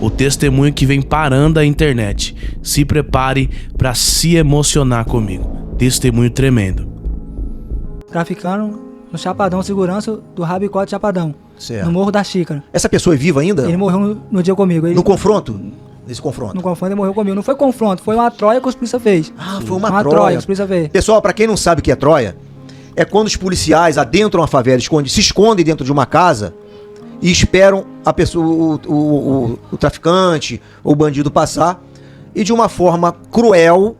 o testemunho que vem parando a internet. Se prepare para se emocionar comigo. Testemunho tremendo. Traficando no Chapadão, segurança do Rabicó de Chapadão. Certo. No Morro da Xícara. Essa pessoa é viva ainda? Ele morreu no dia comigo. No confronto? Nesse confronto? No confronto ele morreu comigo. Não foi confronto, foi uma troia que os polícia fez. Ah, foi uma troia. Que os polícia fez. Pessoal, pra quem não sabe o que é troia, é quando os policiais adentram a favela, se escondem dentro de uma casa e esperam a pessoa, o traficante ou o bandido passar e de uma forma cruel,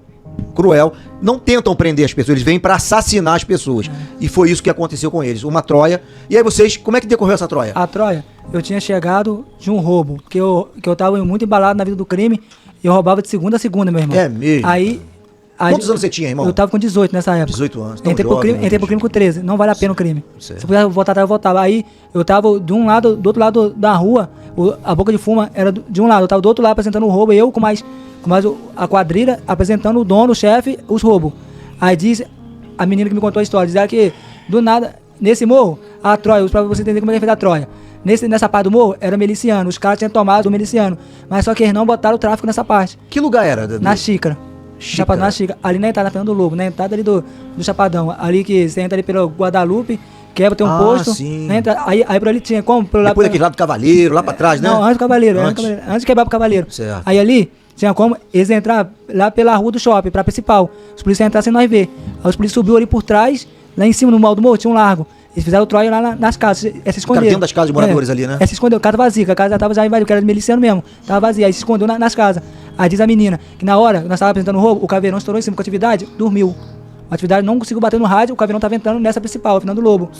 não tentam prender as pessoas, eles vêm pra assassinar as pessoas. E foi isso que aconteceu com eles, uma troia. E aí vocês, como é que decorreu essa troia? A troia, eu tinha chegado de um roubo, que eu tava muito embalado na vida do crime e eu roubava de segunda a segunda, meu irmão. É mesmo? Aí quantos anos você tinha, irmão? Eu tava com 18 nessa época. 18 anos, Entrei pro crime com 13, não vale a pena o crime. Certo. Se pudesse voltar atrás, eu voltava. Aí eu tava de um lado, do outro lado da rua, a boca de fuma era de um lado, eu tava do outro lado apresentando o roubo, eu com mais a quadrilha apresentando o dono, o chefe, os roubos. Aí diz a menina que me contou a história, dizia que do nada, nesse morro, a Troia, pra você entender como é que fez a Troia. Nessa parte do morro era miliciano, os caras tinham tomado o miliciano, mas só que eles não botaram o tráfico nessa parte. Que lugar era? Na Xícara. Chapadão na Xícara. Ali na entrada da Fernando Lobo, na entrada ali do Chapadão. Ali que você entra ali pelo Guadalupe, quebra, tem um posto. Sim. Entra, aí por ali tinha como? Depois daquele lado do Cavaleiro, lá pra trás, né? Não, antes do Cavaleiro, antes de quebrar pro Cavaleiro. Certo. Aí ali tinha como eles entrar lá pela rua do shopping, pra principal. Os policiais entraram sem nós ver. Aí os policiais subiu ali por trás, lá em cima no mal do morro, tinha um largo. Eles fizeram o troia lá nas casas, se esconderam. Dentro das casas de moradores ali, né? Se escondeu, casa vazia, que a casa já tava já invadida, que era miliciano mesmo, tava vazia, aí se escondeu nas casas. Aí diz a menina, que na hora que nós tava apresentando o roubo, o Caveirão estourou em cima com a atividade, dormiu. A atividade não conseguiu bater no rádio, o Caveirão tava entrando nessa principal, a Fernando Lobo.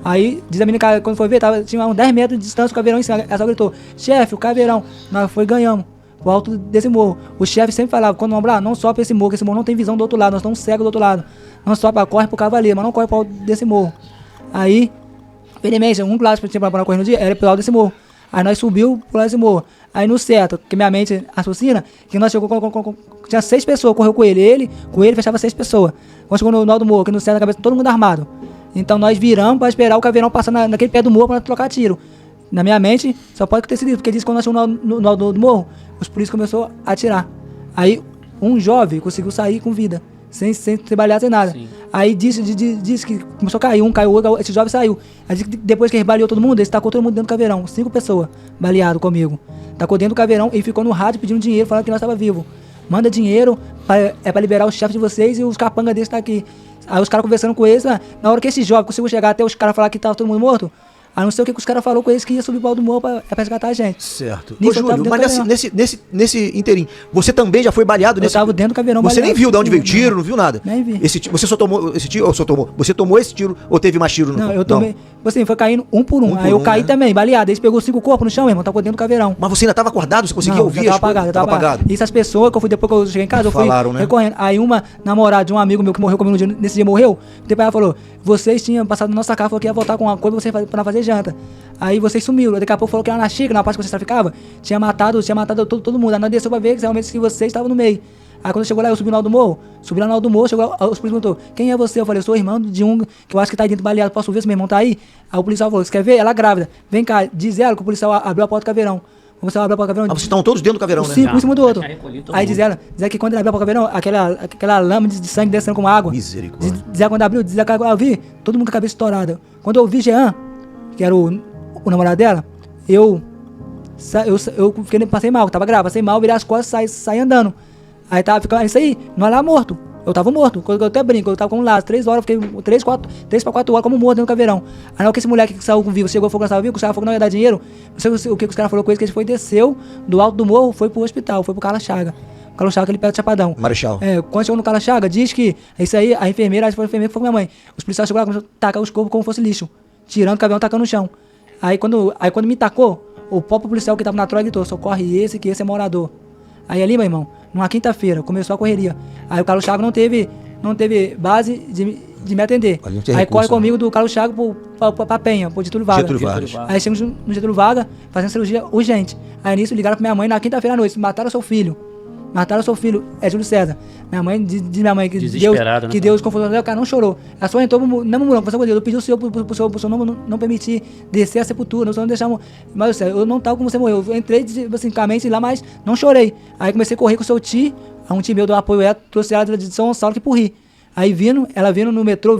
Aí diz a menina que quando foi ver, tinha uns 10 metros de distância o Caveirão em cima, ela só gritou, chefe, o Caveirão, nós ganhamos. O alto desse morro. O chefe sempre falava, quando vamos não sobe esse morro, que esse morro não tem visão do outro lado, nós estamos cegos do outro lado. Não sobe, corre pro Cavaleiro, mas não corre pro alto desse morro. Aí, infelizmente, um lado que tinha pra correr no dia era pro alto desse morro. Aí nós subiu pro lado desse morro. Aí no certo, que minha mente raciocina, que nós chegou tinha 6 pessoas, correu com ele fechava 6 pessoas. Quando chegou no alto do morro, que no certo da cabeça, todo mundo armado. Então nós viramos pra esperar o Caveirão passar naquele pé do morro pra trocar tiro. Na minha mente, só pode ter sido isso, porque disse que quando nós chegamos no alto do morro, os polícias começaram a atirar. Aí um jovem conseguiu sair com vida, sem trabalhar, sem nada. Sim. Aí disse que começou a cair, caiu, esse jovem saiu. Aí disse que depois que ele baleou todo mundo, ele tacou todo mundo dentro do Caveirão. 5 pessoas baleado comigo. Tacou dentro do Caveirão e ficou no rádio pedindo dinheiro, falando que nós estávamos vivos. Manda dinheiro, pra liberar o chefe de vocês e os capangas deles tá aqui. Aí os caras conversando com eles, na hora que esse jovem conseguiu chegar até os caras falar que tava todo mundo morto, a não ser o que os caras falaram com eles que ia subir o pau do morro pra resgatar a gente. Certo. Ô, Júlio, mas nesse inteirinho, você também já foi baleado nesse... Eu tava dentro do Caveirão baleado. Você nem viu de onde veio o tiro, não viu nada? Nem vi. Você só tomou esse tiro, Você tomou esse tiro ou teve mais tiro? Não, eu tomei... Assim, foi caindo um por um. Aí eu caí também, baleado. Eles pegou 5 corpos no chão, irmão, tava dentro do Caveirão. Mas você ainda tava acordado? Você conseguia ouvir? Eu tava apagado. E essas pessoas que eu fui depois que eu cheguei em casa, eu fui recorrendo. Aí uma namorada de um amigo meu que morreu comigo nesse dia morreu, depois ela falou, vocês tinham passado na nossa casa, falou que ia voltar com uma coisa pra fazer janta. Aí vocês sumiram. Daqui a pouco falou que era na Xícara, na parte que vocês traficavam, tinha matado todo mundo. Aí nós desceu pra ver que realmente vocês estavam no meio. Aí quando chegou lá, eu subi no alto do morro. Subi lá no alto do morro, chegou lá, os policiais perguntou, quem é você? Eu falei, eu sou irmão de um que eu acho que tá aí dentro baleado, posso ver se meu irmão tá aí? Aí o policial falou, você quer ver? Ela é grávida. Vem cá, diz ela que o policial abriu a porta do Caveirão. O policial abriu a porta do Caveirão. Ah, vocês estavam todos dentro do Caveirão, né? 5 um em cima do outro. Aí diz ela que quando ele abriu a porta do Caveirão, aquela lama de sangue descendo como água. Misericórdia. Diz ela quando abriu, diz ela que eu vi, todo mundo com a cabeça estourada. Quando eu vi Jean, que era o namorado dela, eu passei mal, tava grávida, passei mal, virei as costas, saí andando. Aí tava ficando, isso aí, não era lá morto. Eu tava morto, eu até brinco, eu tava com um laço, 3 horas, fiquei 3 pra 4 horas como morto dentro do Caveirão. Aí na hora que esse moleque que saiu com vivo, chegou, falou que estava vivo, que os caras falaram que não ia dar dinheiro, não sei o que os caras falaram com ele, que ele foi, desceu do alto do morro, foi pro hospital, foi pro Carlos Chaga. O Carlos Chaga, ele perto do Chapadão. Marechal. Quando chegou no Carlos Chaga, diz que, isso aí, a enfermeira que foi com minha mãe, os policiais chegaram lá, começaram a tacar os corpos como fosse lixo, tirando o Caveirão, tacando no chão. Aí quando me tacou, o próprio policial que tava na troca gritou, socorre esse, que esse é morador. Aí ali, meu irmão, numa quinta-feira, começou a correria. Aí o Carlos Chagas não teve base de me atender. Aí corre comigo do Carlos Chagas pra Penha, pro Getúlio Vargas. Aí chegamos no Getúlio Vargas, fazendo cirurgia urgente. Aí nisso ligaram pra minha mãe na quinta-feira à noite, mataram seu filho. mataram seu filho, é Júlio César. Minha mãe, diz minha mãe que Desesperada, né, Deus confortou ela, o cara não chorou. Ela só entrou, não murmurou, conversou com Deus. Eu pedi ao Senhor, pro Senhor não permitir descer a sepultura, o Senhor não deixar... Mas eu não tava como você morreu. Eu entrei, assim, com a mente lá, mas não chorei. Aí comecei a correr com o seu tio, um tio meu do apoio, trouxe ela de São Gonçalo que por rir. Aí ela vindo no metrô,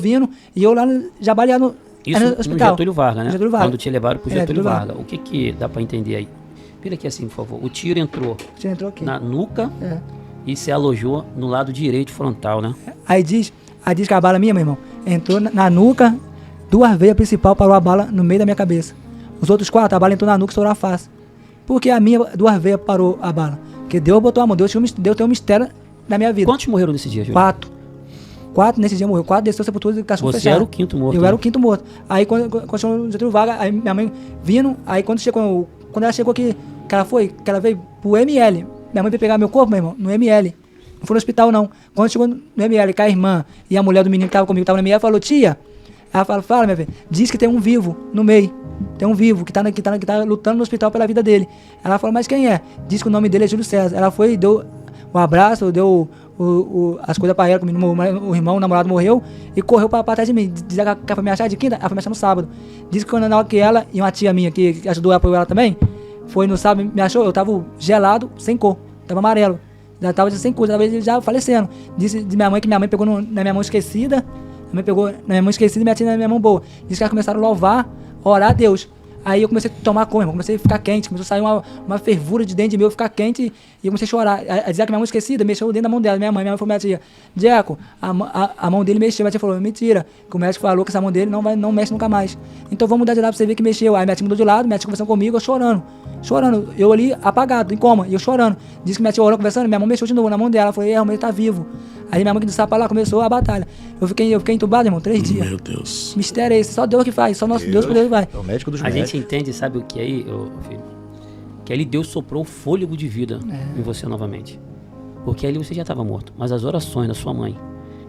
e eu lá já baleado Isso no no hospital. Getúlio Vargas, né? Getúlio Vargas. Quando te levaram pro Getúlio Getúlio Vargas. O que dá pra entender aí? Vira aqui assim, por favor. O tiro entrou Você entrou aqui. na nuca É. e se alojou no lado direito frontal, né? Aí diz que a bala minha, meu irmão, entrou na nuca, 2 veias principal, parou a bala no meio da minha cabeça. Os outros 4, a bala entrou na nuca e estourou a face. Por que a minha 2 veias parou a bala? Porque Deus botou a mão, Deus tem um mistério na minha vida. Quantos morreram nesse dia, Júlio? 4 nesse dia morreu. 4 desceu a sepultura e cachorro Você fechado. era o 5º morto, Eu né? era o 5º morto. Aí quando chegou no Getúlio Vargas, aí minha mãe vindo, aí quando ela chegou aqui, que ela veio pro ML. Minha mãe veio pegar meu corpo, meu irmão, no ML. Não foi no hospital, não. Quando chegou no ML, com a irmã e a mulher do menino que tava comigo, que tava no ML, ela falou, tia, ela fala, minha filha, diz que tem um vivo no meio. Tem um vivo que tá lutando no hospital pela vida dele. Ela falou, mas quem é? Diz que o nome dele é Júlio César. Ela foi, deu um abraço, deu as coisas pra ela, o irmão, o namorado morreu, e correu pra trás de mim. Diz que ela foi me achar de quinta, ela foi me achar no sábado. Diz que quando na hora que ela e uma tia minha, que ajudou a apoiar ela também, foi no sábado, me achou, eu tava gelado, sem cor, tava amarelo. Já tava sem cor, já falecendo. Disse de minha mãe que minha mãe pegou na minha mão esquecida, minha mãe pegou na minha mão esquecida e minha tia na minha mão boa. Disse que elas começaram a louvar, a orar a Deus. Aí eu comecei a tomar coma, comecei a ficar quente, começou a sair uma fervura de dentro de mim, eu ficar quente e eu comecei a chorar. A dizer que minha mão esquecida mexeu dentro da mão dela, minha mãe falou, minha tia, Jeco, a mão dele mexeu. Minha tia falou, mentira, que o médico falou que essa mão dele não mexe nunca mais. Então vamos mudar de lado pra você ver que mexeu. Aí minha tia mudou de lado, minha tia conversando comigo, eu chorando, eu ali apagado, em coma, e eu chorando. Disse que minha tia orou conversando, minha mão mexeu de novo na mão dela, ela falou, realmente tá vivo. Aí minha mãe que do sapo lá começou a batalha. Eu fiquei entubado, irmão, 3 dias. Meu Deus. Mistério é esse, só Deus que faz, só nosso Deus poder faz. É o médico dos A médicos. gente entende, sabe o que é aí, filho? Que ali Deus soprou o fôlego de vida em você novamente. Porque ali você já estava morto. Mas as orações da sua mãe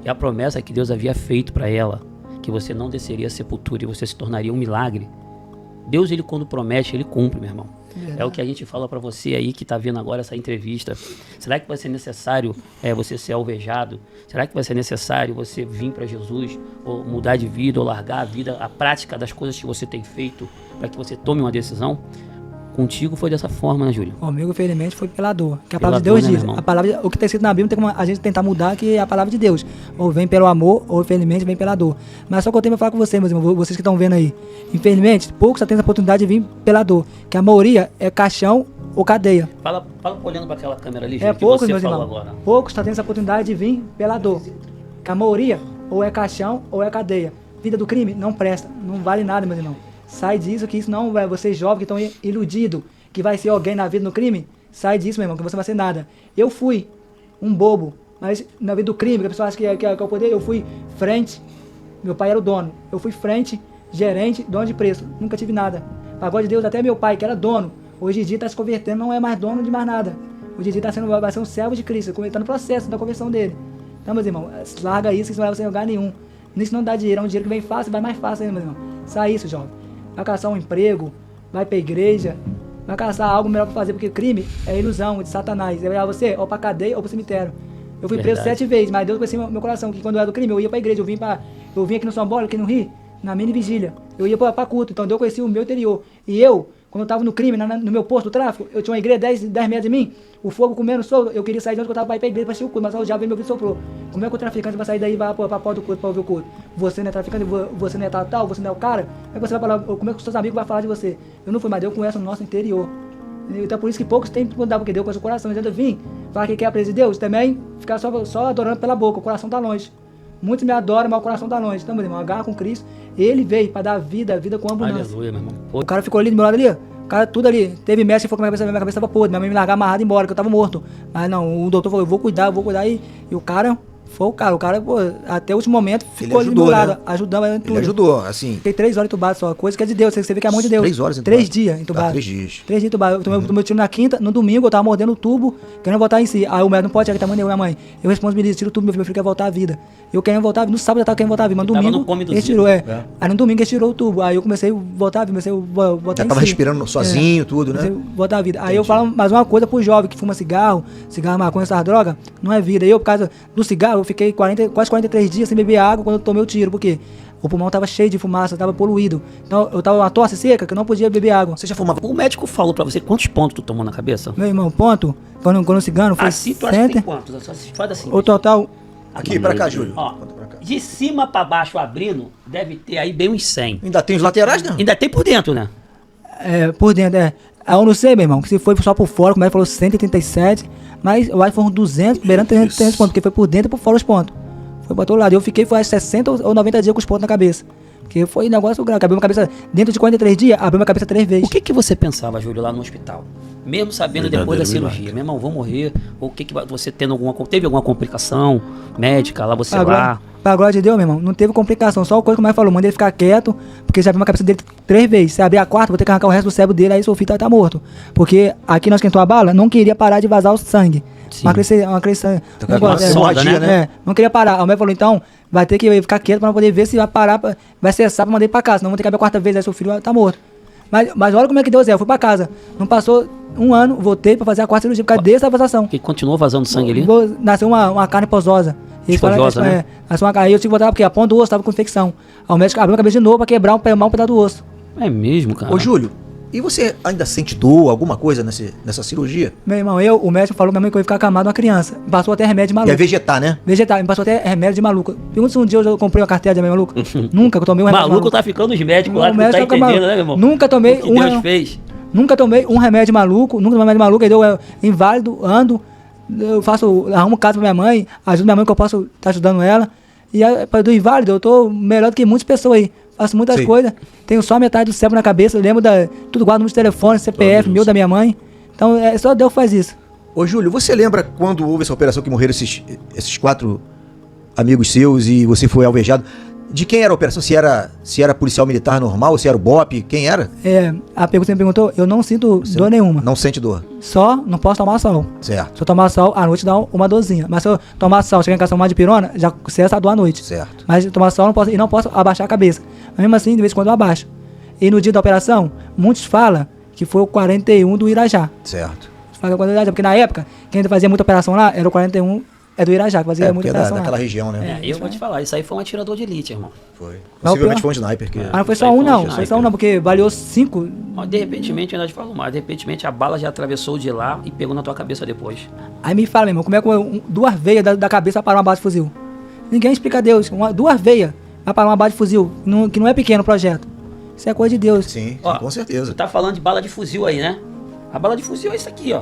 e a promessa que Deus havia feito para ela, que você não desceria à sepultura e você se tornaria um milagre. Deus, ele quando promete, ele cumpre, meu irmão. É o que a gente fala para você aí que tá vendo agora essa entrevista. Será que vai ser necessário você ser alvejado? Será que vai ser necessário você vir para Jesus, ou mudar de vida, ou largar a vida, a prática das coisas que você tem feito, para que você tome uma decisão? Contigo foi dessa forma, né, Júlio? Comigo, infelizmente, foi pela dor. Que a Pela palavra de Deus dor, né, diz. meu irmão? A palavra, o que está escrito na Bíblia, tem como a gente tentar mudar, que é a palavra de Deus. Ou vem pelo amor, ou infelizmente vem pela dor. Mas só que eu tenho pra falar com vocês, meus irmãos, vocês que estão vendo aí. Infelizmente, poucos só têm essa oportunidade de vir pela dor. Que a maioria é caixão ou cadeia. Fala olhando para aquela câmera ali, Júlio, que Poucos, você meus falou irmãos. agora. Poucos só têm essa oportunidade de vir pela dor. Que a maioria ou é caixão ou é cadeia. Vida do crime não presta, não vale nada, meus irmãos. Sai disso, que isso não vai. Vocês jovens que estão iludidos, que vai ser alguém na vida no crime, sai disso, meu irmão, que você não vai ser nada. Eu fui um bobo, mas na vida do crime, que a pessoa acha que é o poder, eu fui frente, meu pai era o dono, eu fui frente, gerente, dono de preço, nunca tive nada. Pagou de Deus, até meu pai, que era dono, hoje em dia está se convertendo, não é mais dono de mais nada. Hoje em dia vai ser um servo de Cristo, está no processo da conversão dele. Então, meus irmãos, larga isso, que isso não vai você em lugar nenhum. Isso não dá dinheiro, é um dinheiro que vem fácil, vai mais fácil ainda, meu irmão. Sai isso, jovem. Vai caçar um emprego, vai pra igreja, vai caçar algo melhor pra fazer, porque crime é ilusão de Satanás. É melhor você ou pra cadeia ou pro cemitério. Eu fui preso 7 vezes, mas Deus conhecia meu coração, que quando eu era do crime, eu ia pra igreja, eu vim aqui no São Paulo, aqui no Rio, na mini vigília. Eu ia pra culto, então Deus conhecia o meu interior. E eu, quando eu tava no crime, no meu posto do tráfico, eu tinha uma igreja 10 metros de mim, o fogo comendo solto, eu queria sair de onde eu tava pra ir pra igreja pra assistir o culto, mas o diabo veio meu grito e soprou. Como é que o traficante vai sair daí e vai pra porta do culto pra ouvir o culto? Você não é traficante, você não é tal, você não é o cara? Como é que você vai falar, como é que os seus amigos vão falar de você? Eu não fui, mas Deus conhece o nosso interior. Então por isso que poucos têm que mudar, porque Deus conhece o coração. Não adianta vir, falar que quer a presença de Deus, também ficar só adorando pela boca, o coração tá longe. Muitos me adoram, mas o coração tá longe. Então, meu irmão, agarra com Cristo. Ele veio para dar vida com abundância. Aleluia, meu irmão. O cara ficou ali do meu lado ali, ó. O cara tudo ali. Teve médico que falou que minha cabeça tava podre. Minha mãe me largar amarrado embora, que eu tava morto. Mas não, o doutor falou, eu vou cuidar. E o cara Foi o cara, pô, até o último momento Ele ficou ali do ajudou, meu lado, né? ajudando em tudo. Ele ajudou, assim. Fiquei 3 horas entubado só, coisa que é de Deus, você vê que é a mão de Deus. 3 horas entubado? 3 dias entubado. 3 dias. 3 dias entubado. Eu tomei tiro na quinta, no domingo eu tava mordendo o tubo, querendo voltar em si. Aí o médico não pode, é que tá mandando minha mãe. Eu responsabilizo, tira o tubo, meu filho quer voltar à vida. Eu querendo voltar à vida, no sábado eu tava querendo voltar à vida, mas no Tava domingo no come do ele Zico. tirou, Aí no domingo ele tirou o tubo, aí eu comecei a voltar à vida, comecei a voltar Já em tava si. respirando sozinho, tudo, né? Comecei a voltar à vida. Aí eu falo mais uma coisa pro jovem que fuma cigarro, maconha, essas drogas, não é vida. Eu, por causa do cigarro, eu fiquei quase 43 dias sem beber água quando eu tomei o tiro, porque o pulmão tava cheio de fumaça, tava poluído. Então eu tava uma tosse seca que eu não podia beber água. Você já fumava? O médico falou pra você quantos pontos tu tomou na cabeça? Meu irmão, ponto, quando o cigano foi Assim, tu acha que tem quantos? Só se faz assim. o total, Aqui, pra cá, Júlio. Ó, Conta pra cá. de cima pra baixo abrindo, deve ter aí bem uns 100. Ainda tem os laterais, não? Ainda tem por dentro, né? por dentro, Aí eu não sei, meu irmão, que se foi só por fora, como ele falou, 137, mas eu acho que foram 200, beirando 300 pontos, porque foi por dentro e por fora os pontos. Foi pra todo lado. Eu fiquei, foi 60 ou 90 dias com os pontos na cabeça. Porque foi um negócio grave. Abriu minha cabeça, dentro de 43 dias, abriu minha cabeça 3 vezes. O que você pensava, Júlio, lá no hosptal? Mesmo sabendo depois da Verdadeiro cirurgia, meu irmão, vou morrer. Ou o que você tendo teve alguma complicação médica lá, você lá? Pra glória de Deus, meu irmão, não teve complicação. Só a coisa que o médico falou, manda ele ficar quieto, porque já abriu uma cabeça dele 3 vezes. Se abrir a quarta, vou ter que arrancar o resto do cérebro dele, aí seu filho tá morto. Porque aqui nós esquentou a bala, não queria parar de vazar o sangue. Sim. Uma crescente. Então, uma sonda, né? Não queria parar. Aí o médico falou, então, vai ter que ficar quieto pra não poder ver se vai parar, vai cessar pra mandar ele pra casa. Senão vou ter que abrir a quarta vez, aí seu filho tá morto. Mas olha como é que Deus é, eu fui pra casa. Não passou um ano, voltei pra fazer a quarta cirurgia por causa dessa vazação. Que continuou vazando sangue ali? Nasceu uma carne pozosa. Esponjosa, né? Nasceu aí eu tive que voltar porque a ponta do osso tava com infecção. Aí o médico abriu a cabeça de novo pra quebrar um pedaço do osso. É mesmo, cara. Ô, Júlio, e você ainda sente dor, alguma coisa nessa cirurgia? Meu irmão, o médico falou pra minha mãe que eu ia ficar acamado uma criança. Me passou até remédio de E maluco. é vegetar, né? Vegetal, me passou até remédio de maluco. Pergunta se um dia eu comprei uma carteira de remédio maluco. Nunca que eu tomei um remédio Maluco tá ficando os médicos lá, O que não tá médico tá entendendo, maluco. né, meu irmão? Nunca tomei O que Deus fez. Nunca tomei um remédio maluco, aí deu inválido, ando, eu arrumo casa pra minha mãe, ajudo minha mãe que eu posso estar ajudando ela. E aí, do inválido, eu tô melhor do que muitas pessoas aí. Faço muitas Sim. coisas, tenho só metade do cérebro na cabeça, eu lembro tudo guardo nos telefones, CPF, meu da minha mãe. Então só Deus faz isso. Ô, Júlio, você lembra quando houve essa operação que morreram esses 4 amigos seus e você foi alvejado? De quem era a operação? Se era policial militar normal, se era o BOP, quem era? A pergunta que você me perguntou, eu não sinto dor nenhuma. Não sente dor. Só não posso tomar sol. Certo, Se eu tomar sol, à noite dá uma dorzinha. Mas se eu tomar sol, chegar em casa tomar de pirona, já cessa a dor à noite. certo. Mas tomar sol não posso abaixar a cabeça. Mas mesmo assim, de vez em quando eu abaixo. E no dia da operação, muitos falam que foi o 41 do Irajá. Certo. Falam que é o 41 do Irajá, porque na época, quem ainda fazia muita operação lá era o 41 do Irajá, que fazia muita Porque operação daquela lá. região, né? Eu vou te falar, isso aí foi um atirador de elite, irmão. Foi. Não, Possivelmente pior- foi um sniper. Que... Mas não foi Isso aí só um foi um não, sniper. foi só um não, porque valeu 5. Mas de repente, eu ainda te falo mais, de repente a bala já atravessou de lá e pegou na tua cabeça depois. Aí me fala, meu irmão, como é que 2 veias da cabeça vai parar uma bala de fuzil? Ninguém explica a Deus. 2 veias vai parar uma bala de fuzil, que não é pequeno o projeto. Isso é coisa de Deus. Sim, Ó, com certeza. Você tá falando de bala de fuzil aí, né? A bala de fuzil é isso aqui, ó.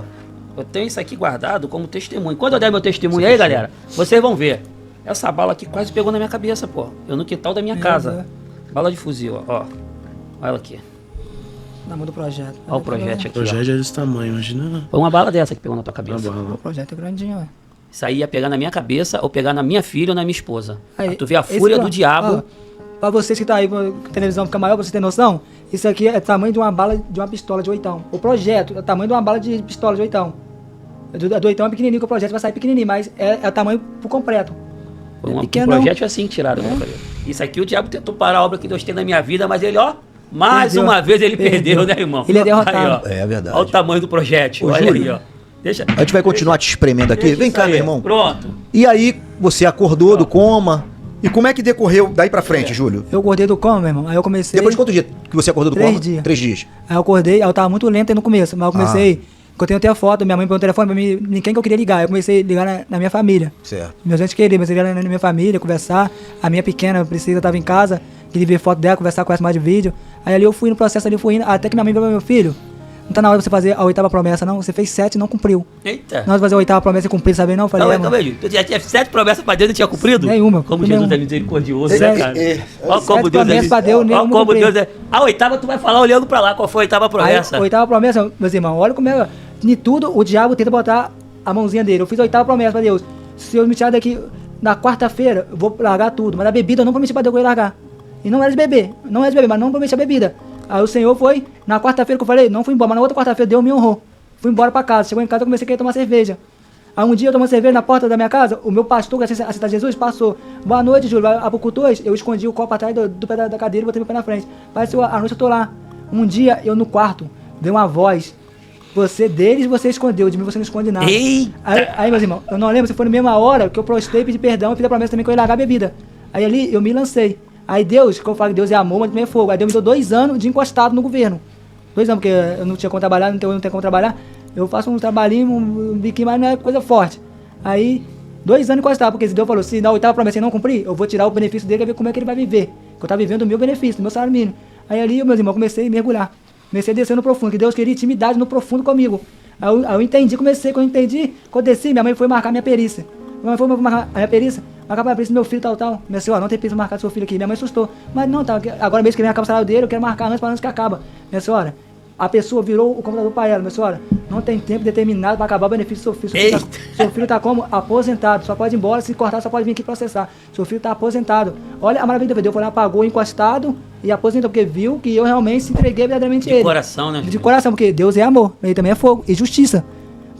Eu tenho isso aqui guardado como testemunho. Quando eu der meu testemunho aí, galera, vocês vão ver. Essa bala aqui quase pegou na minha cabeça, pô. Eu no quintal da minha casa. Bala de fuzil, ó. Olha ela aqui. Na mão do projeto. Olha o projeto O aqui, ó. projeto é desse tamanho, imagina. Foi uma bala dessa que pegou na tua A cabeça. bala. O projeto é grandinho, ó. Isso aí ia pegar na minha cabeça ou pegar na minha filha ou na minha esposa. Aí, Pra tu vê a esse fúria pro- do diabo. Ó, pra vocês que tá aí, pra televisão ficar maior, pra vocês terem noção, isso aqui é o tamanho de uma bala, de uma pistola de 8. O projeto é o tamanho de uma bala de pistola de 8. Do 8 é pequenininho, que o projeto vai sair pequenininho, mas é o tamanho pro completo. Foi um pequeno. projeto assim que tiraram da minha cabeça. Isso aqui o diabo tentou parar a obra que Deus tem na minha vida, mas ele, ó, mais Perdeu. uma vez ele perdeu, Perdeu. né, irmão? Ele é derrotado. Aí, ó. É verdade. Olha o tamanho do projétil. Ô, Olha Júlio, aí, ó. Deixa. A gente vai continuar te espremendo aqui. Deixa Vem isso cá, aí. meu irmão. Pronto. E aí, você acordou do coma. E como é que decorreu daí pra frente, Júlio? Eu acordei do coma, meu irmão, aí eu comecei... Depois de quanto dia que você acordou do 3 coma? dias. 3 dias. Aí eu acordei, aí eu tava muito lento aí no começo, mas eu comecei... Eu tenho até a foto, minha mãe pegou o telefone pra mim, ninguém que eu queria ligar. Eu comecei a ligar na minha família. Certo. Meus entes queriam, mas eu ligar na minha família, conversar. A minha pequena, Priscila, tava em casa, queria ver foto dela, conversar com ela mais de vídeo. Aí ali eu fui no processo ali, fui indo, até que minha mãe falou, meu filho, não tá na hora de você fazer a 8ª promessa, não. Você fez 7 e não cumpriu. Eita. Na hora de fazer a 8ª promessa e cumprir, sabe não? Eu falei, Então, mano, então, tu já tinha 7 promessas pra Deus e não tinha cumprido? Nenhuma, Como cumpri Jesus nenhuma. é misericordioso, né, Sete- cara? é. Olha como Sete Deus é promessas pra Deus, Olha nenhuma como cumpri. Deus é. A 8ª tu vai falar olhando pra lá. Qual foi a 8ª promessa? Aí, 8ª promessa, meus irmãos, olha como é. De tudo, o diabo tenta botar a mãozinha dele. Eu fiz a 8ª promessa pra Deus. Se eu me tirar daqui, na quarta-feira eu vou largar tudo, mas a bebida eu não prometi pra Deus que eu ia largar. E não era de beber, mas não prometi a bebida. Aí o Senhor foi, na quarta-feira que eu falei, não fui embora, mas na outra quarta-feira Deus me honrou. Fui embora pra casa, chegou em casa eu comecei a querer tomar cerveja. Aí um dia eu tomando cerveja na porta da minha casa, o meu pastor, que é a Cidade de Jesus, passou. Boa noite, Júlio, vai pro culto hoje? Eu escondi o copo atrás do pé da cadeira e botei meu pé na frente. Pareceu, a noite eu tô lá. Um dia eu no quarto, dei uma voz. Você deles você escondeu, de mim você não esconde nada. Aí, meus irmãos, eu não lembro se foi na mesma hora que eu prostrei, pedi perdão e fiz a promessa também que eu ia largar a bebida. Aí ali eu me lancei. Aí Deus, que eu falo que Deus é amor, mas também é fogo. Aí Deus me deu 2 anos de encostado no governo. 2 anos, porque eu não tinha como trabalhar, não tenho como trabalhar. Eu faço um trabalhinho, um biquinho, mas não é coisa forte. Aí, 2 anos encostado, porque se Deus falou, se na 8ª promessa ele não cumprir, eu vou tirar o benefício dele e ver como é que ele vai viver. Porque eu tava vivendo o meu benefício, o meu salário mínimo. Aí ali, meus irmãos, comecei a mergulhar. Comecei a descer no profundo, que Deus queria intimidade no profundo comigo. Aí eu entendi, quando eu desci, minha mãe foi marcar minha perícia. Minha mãe foi marcar a minha perícia, marcar pra perícia do meu filho, tal. Minha senhora, não tem perícia marcada do seu filho aqui. Minha mãe assustou. Mas não, tá, agora mesmo que vem acabar o salário dele, eu quero marcar antes que acaba. Minha senhora, a pessoa virou o computador para ela, minha senhora. Não tem tempo determinado para acabar o benefício do seu filho. Seu filho tá como? Aposentado. Só pode ir embora, se cortar, só pode vir aqui processar. Seu filho tá aposentado. Olha a maravilha de Deus. Foi lá, pagou encostado e aposentou, porque viu que eu realmente se entreguei verdadeiramente a ele. De coração, né? De coração, porque Deus é amor, ele também é fogo e justiça.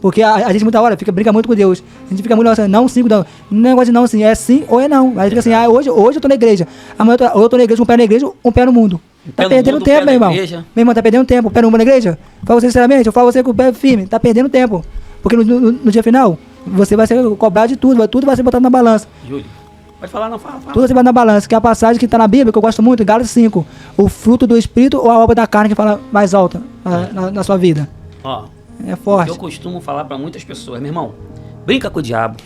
Porque a gente muita hora brinca muito com Deus. A gente fica muito assim, não, sim, não. Não é negócio de não, sim, é sim ou é não. Aí fica assim, hoje eu tô na igreja. Amanhã eu tô na igreja, um pé na igreja, um pé no mundo. Tá perdendo tempo, meu irmão. Meu irmão, tá perdendo tempo. Pé no mundo na igreja? Fala você sinceramente, eu falo você com o pé firme. Tá perdendo tempo. Porque no dia final, você vai ser cobrado de tudo vai ser botado na balança. Júlio, pode falar, não, fala. Tudo vai ser botado na balança, que é a passagem que tá na Bíblia, que eu gosto muito, Gálatas 5. O fruto do Espírito ou a obra da carne que fala mais alta na sua vida. Ó, é forte. Eu costumo falar pra muitas pessoas, meu irmão, brinca com o diabo,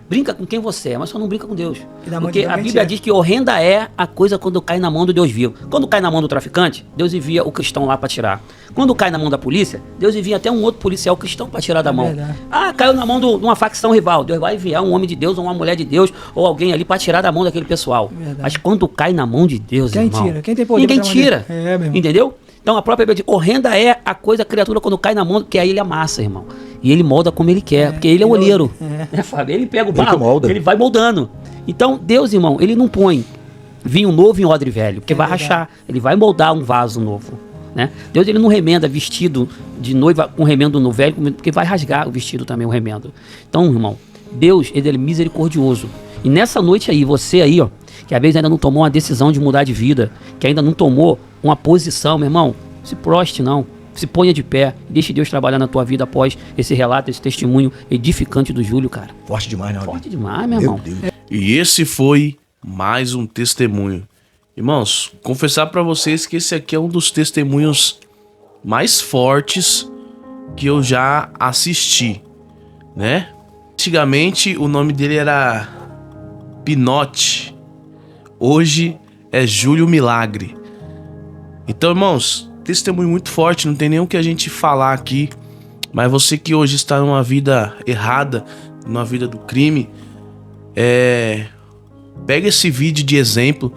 brinca com quem você é, mas só não brinca com Deus. Porque a Bíblia diz que horrenda é a coisa quando cai na mão do Deus vivo. Quando cai na mão do traficante, Deus envia o cristão lá pra tirar. Quando cai na mão da polícia, Deus envia até um outro policial cristão pra tirar da mão. Verdade. Caiu na mão de uma facção rival, Deus vai enviar um homem de Deus ou uma mulher de Deus ou alguém ali pra tirar da mão daquele pessoal. Verdade. Mas quando cai na mão de Deus, Quem irmão, tira? Quem tem poder? Ninguém tira. Meu irmão. Entendeu? Então a própria Bíblia diz, horrenda é a coisa, a criatura quando cai na mão, que aí ele amassa, irmão. E ele molda como ele quer, porque ele é o olheiro. Fábio? Ele pega o barro, ele vai moldando. Então Deus, irmão, ele não põe vinho novo em odre velho, porque vai rachar. Ele vai moldar um vaso novo, né? Deus, ele não remenda vestido de noiva com remendo no velho, porque vai rasgar o vestido também, o remendo. Então, irmão, Deus, ele é misericordioso. E nessa noite aí, você aí, ó, que às vezes ainda não tomou uma decisão de mudar de vida, que ainda não tomou uma posição, meu irmão, se proste não, se ponha de pé, deixe Deus trabalhar na tua vida após esse relato, esse testemunho edificante do Júlio, cara. Forte demais, né? Forte demais, meu irmão. Deus. E esse foi mais um testemunho. Irmãos, confessar pra vocês que esse aqui é um dos testemunhos mais fortes que eu já assisti, né? Antigamente o nome dele era Pinote. Hoje é Júlio Milagre. Então, irmãos, testemunho muito forte, não tem nem o que a gente falar aqui. Mas você que hoje está numa vida errada, numa vida do crime, pega esse vídeo de exemplo,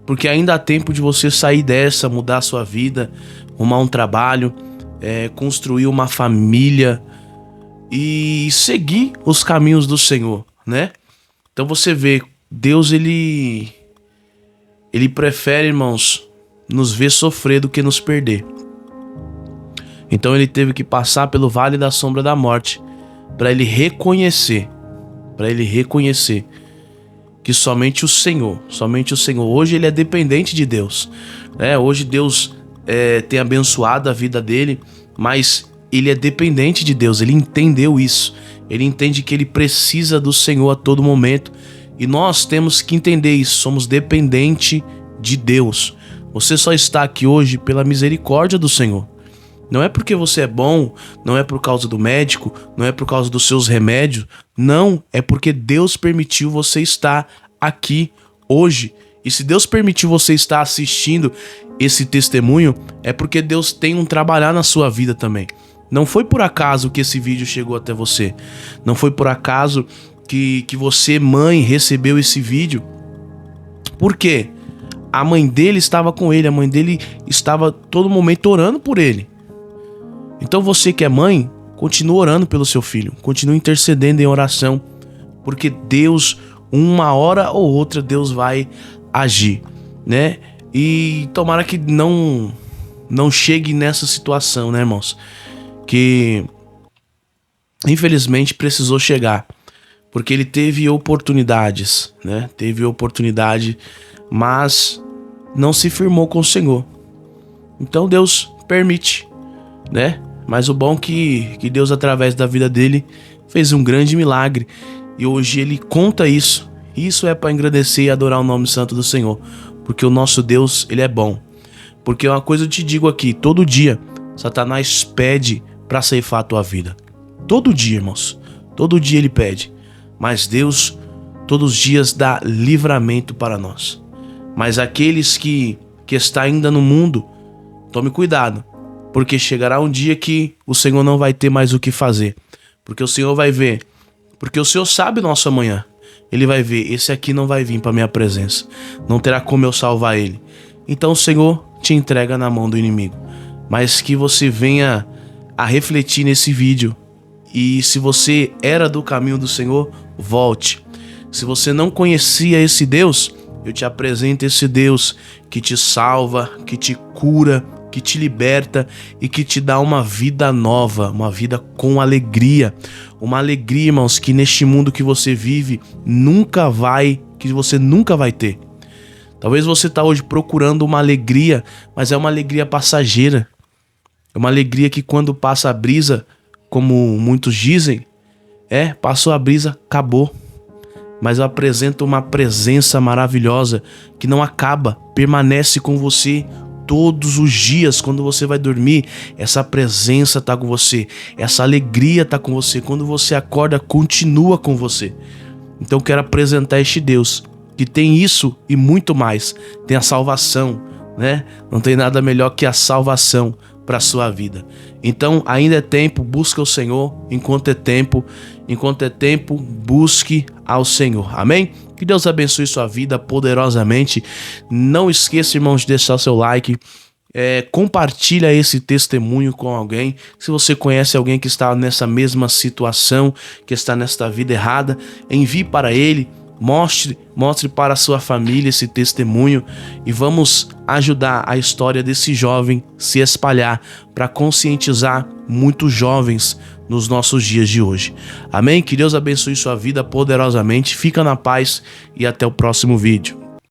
porque ainda há tempo de você sair dessa, mudar a sua vida, arrumar um trabalho, construir uma família e seguir os caminhos do Senhor, né? Então você vê, Deus ele prefere, irmãos, nos ver sofrer do que nos perder. Então ele teve que passar pelo vale da sombra da morte para ele reconhecer que somente o Senhor, hoje ele é dependente de Deus, né? Hoje Deus tem abençoado a vida dele, mas ele é dependente de Deus, ele entendeu isso, ele entende que ele precisa do Senhor a todo momento, e nós temos que entender isso, somos dependentes de Deus. Você só está aqui hoje pela misericórdia do Senhor. Não é porque você é bom, não é por causa do médico, não é por causa dos seus remédios. Não, é porque Deus permitiu você estar aqui hoje. E se Deus permitiu você estar assistindo esse testemunho, é porque Deus tem um trabalhar na sua vida também. Não foi por acaso que esse vídeo chegou até você. Não foi por acaso que você, mãe, recebeu esse vídeo. Por quê? A mãe dele estava com ele, a mãe dele estava todo momento orando por ele. Então você que é mãe, continue orando pelo seu filho, continue intercedendo em oração, porque Deus uma hora ou outra Deus vai agir, né? E tomara que não chegue nessa situação, né, irmãos? Que infelizmente precisou chegar, porque ele teve oportunidades, né? Teve oportunidade, mas não se firmou com o Senhor. Então Deus permite, né? Mas o bom é que Deus, através da vida dele, fez um grande milagre. E hoje ele conta isso. Isso é para engrandecer e adorar o nome santo do Senhor. Porque o nosso Deus, ele é bom. Porque uma coisa eu te digo aqui, todo dia, Satanás pede para ceifar a tua vida. Todo dia, irmãos. Todo dia ele pede. Mas Deus, todos os dias, dá livramento para nós. Mas aqueles que está ainda no mundo, tome cuidado. Porque chegará um dia que o Senhor não vai ter mais o que fazer. Porque o Senhor vai ver. Porque o Senhor sabe o nosso amanhã. Ele vai ver, esse aqui não vai vir para minha presença. Não terá como eu salvar ele. Então o Senhor te entrega na mão do inimigo. Mas que você venha a refletir nesse vídeo. E se você era do caminho do Senhor, volte. Se você não conhecia esse Deus, eu te apresento esse Deus que te salva, que te cura, que te liberta e que te dá uma vida nova, uma vida com alegria. Uma alegria, irmãos, que neste mundo que você vive, você nunca vai ter. Talvez você está hoje procurando uma alegria, mas é uma alegria passageira. É uma alegria que quando passa a brisa, como muitos dizem, passou a brisa, acabou. Mas eu apresento uma presença maravilhosa que não acaba, permanece com você todos os dias. Quando você vai dormir, essa presença está com você, essa alegria está com você. Quando você acorda, continua com você. Então eu quero apresentar este Deus que tem isso e muito mais. Tem a salvação, né? Não tem nada melhor que a salvação para a sua vida. Então ainda é tempo, busca o Senhor enquanto é tempo. Enquanto é tempo, busque ao Senhor. Amém? Que Deus abençoe sua vida poderosamente. Não esqueça, irmãos, de deixar seu like. Compartilha esse testemunho com alguém. Se você conhece alguém que está nessa mesma situação, que está nesta vida errada, envie para ele. Mostre para a sua família esse testemunho e vamos ajudar a história desse jovem se espalhar para conscientizar muitos jovens nos nossos dias de hoje. Amém? Que Deus abençoe sua vida poderosamente. Fica na paz e até o próximo vídeo.